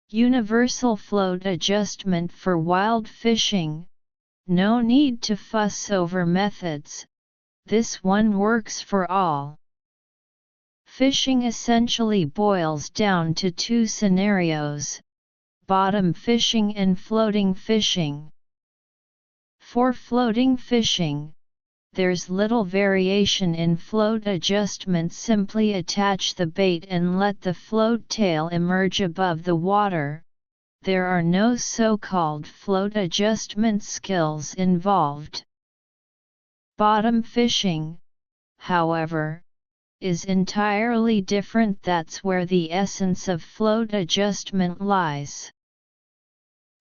Universal float adjustment for wild fishing. No need to fuss over methods, this one works for all. Fishing essentially boils down to two scenarios: bottom fishing and floating fishing. For floating fishing, there's little variation in float adjustment. Simply attach the bait and let the float tail emerge above the water. There are no so-called float adjustment skills involved. Bottom fishing, however, is entirely different. That's where the essence of float adjustment lies.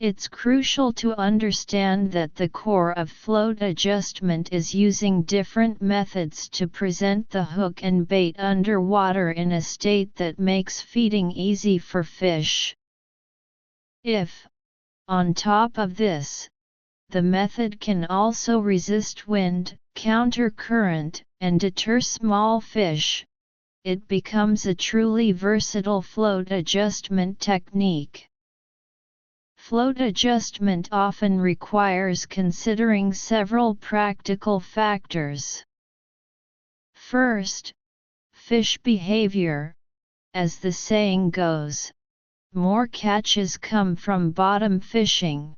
It's crucial to understand that the core of float adjustment is using different methods to present the hook and bait underwater in a state that makes feeding easy for fish. If, on top of this, the method can also resist wind, counter current, and deter small fish, it becomes a truly versatile float adjustment technique. Float adjustment often requires considering several practical factors. First, fish behavior. As the saying goes, more catches come from bottom fishing.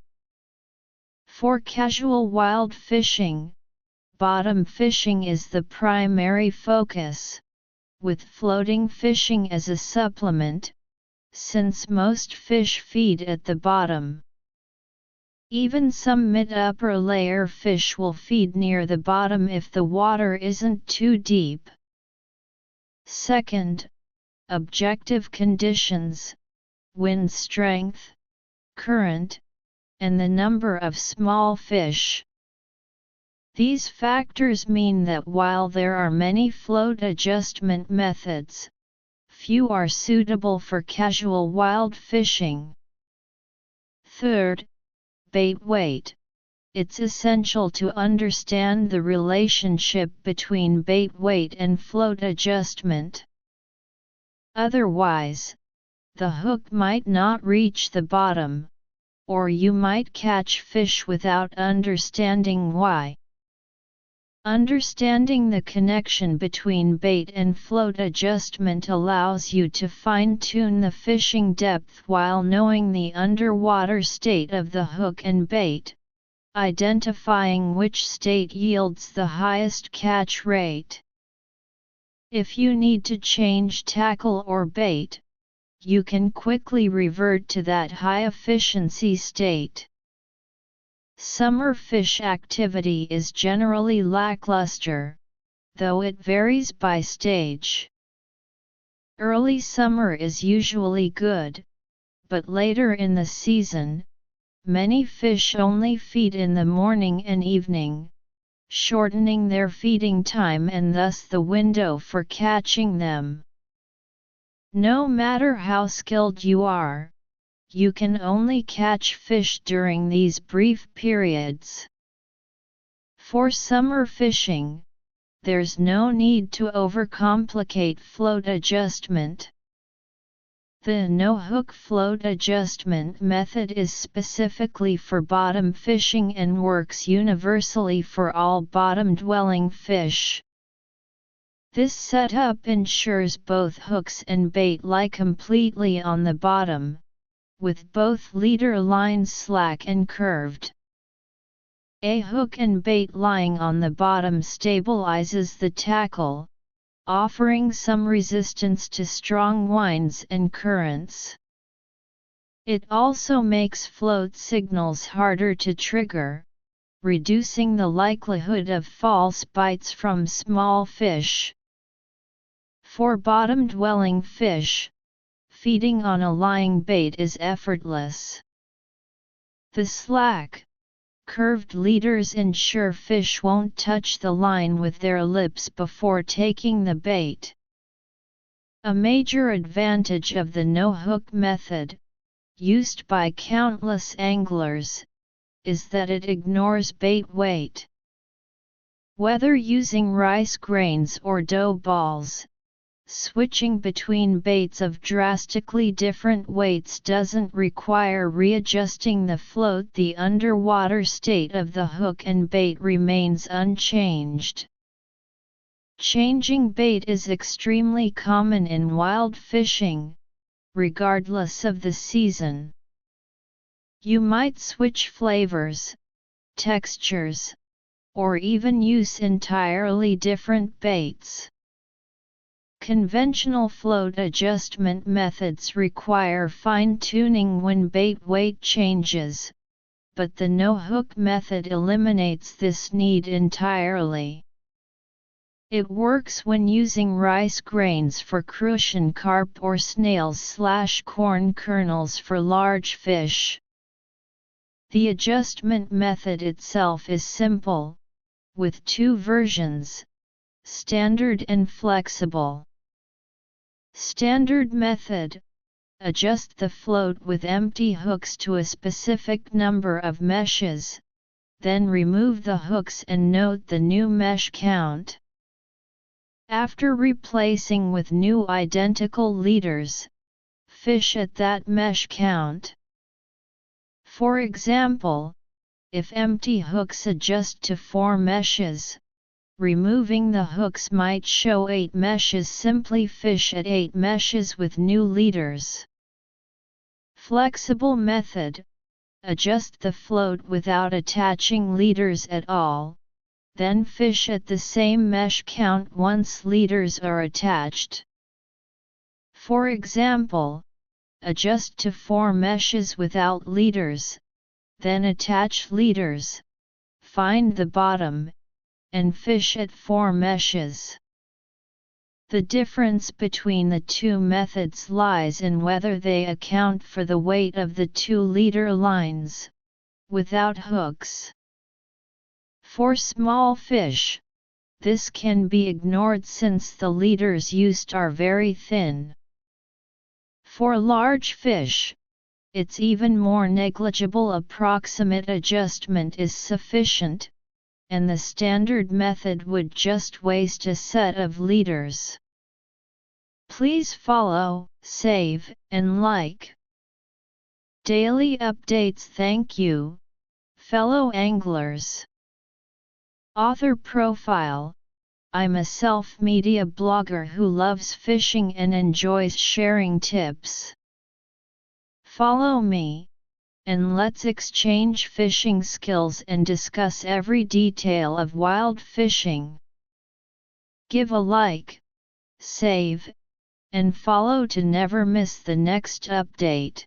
For casual wild fishing, bottom fishing is the primary focus, with floating fishing as a supplement, since most fish feed at the bottom. Even some mid-upper layer fish will feed near the bottom if the water isn't too deep. Second, objective conditions: wind strength, current, and the number of small fish. These factors mean that while there are many float adjustment methods, few are suitable for casual wild fishing. Third, bait weight. It's essential to understand the relationship between bait weight and float adjustment. Otherwise, the hook might not reach the bottom, or you might catch fish without understanding why. Understanding the connection between bait and float adjustment allows you to fine-tune the fishing depth while knowing the underwater state of the hook and bait, identifying which state yields the highest catch rate. If you need to change tackle or bait, you can quickly revert to that high-efficiency state. Summer fish activity is generally lackluster, though it varies by stage. Early summer is usually good, but later in the season, many fish only feed in the morning and evening, shortening their feeding time and thus the window for catching them. No matter how skilled you are, you can only catch fish during these brief periods. For summer fishing, there's no need to overcomplicate float adjustment. The no-hook float adjustment method is specifically for bottom fishing and works universally for all bottom-dwelling fish. This setup ensures both hooks and bait lie completely on the bottom, with both leader lines slack and curved. A hook and bait lying on the bottom stabilizes the tackle, offering some resistance to strong winds and currents. It also makes float signals harder to trigger, reducing the likelihood of false bites from small fish. For bottom-dwelling fish, feeding on a lying bait is effortless. The slack, curved leaders ensure fish won't touch the line with their lips before taking the bait. A major advantage of the no-hook method, used by countless anglers, is that it ignores bait weight. Whether using rice grains or dough balls, Switching between baits of drastically different weights doesn't require readjusting the float. The underwater state of the hook and bait remains unchanged. Changing bait is extremely common in wild fishing, regardless of the season. You might switch flavors, textures, or even use entirely different baits. Conventional float adjustment methods require fine-tuning when bait weight changes, but the no-hook method eliminates this need entirely. It works when using rice grains for crucian carp or snails/corn kernels for large fish. The adjustment method itself is simple, with two versions, standard and flexible. Standard method: adjust the float with empty hooks to a specific number of meshes, then remove the hooks and note the new mesh count. After replacing with new identical leaders, fish at that mesh count. For example, if empty hooks adjust to 4 meshes, removing the hooks might show 8 meshes. Simply fish at 8 meshes with new leaders. Flexible method: adjust the float without attaching leaders at all, then fish at the same mesh count once leaders are attached. For example, adjust to 4 meshes without leaders, then attach leaders, find the bottom, and fish at 4 meshes. The difference between the two methods lies in whether they account for the weight of the 2 leader lines, without hooks. For small fish, this can be ignored since the leaders used are very thin. For large fish, it's even more negligible. Approximate adjustment is sufficient, and the standard method would just waste a set of leaders. Please follow, save, and like. Daily updates. Thank you, fellow anglers. Author profile: I'm a self-media blogger who loves fishing and enjoys sharing tips. Follow me, and let's exchange fishing skills and discuss every detail of wild fishing. Give a like, save, and follow to never miss the next update.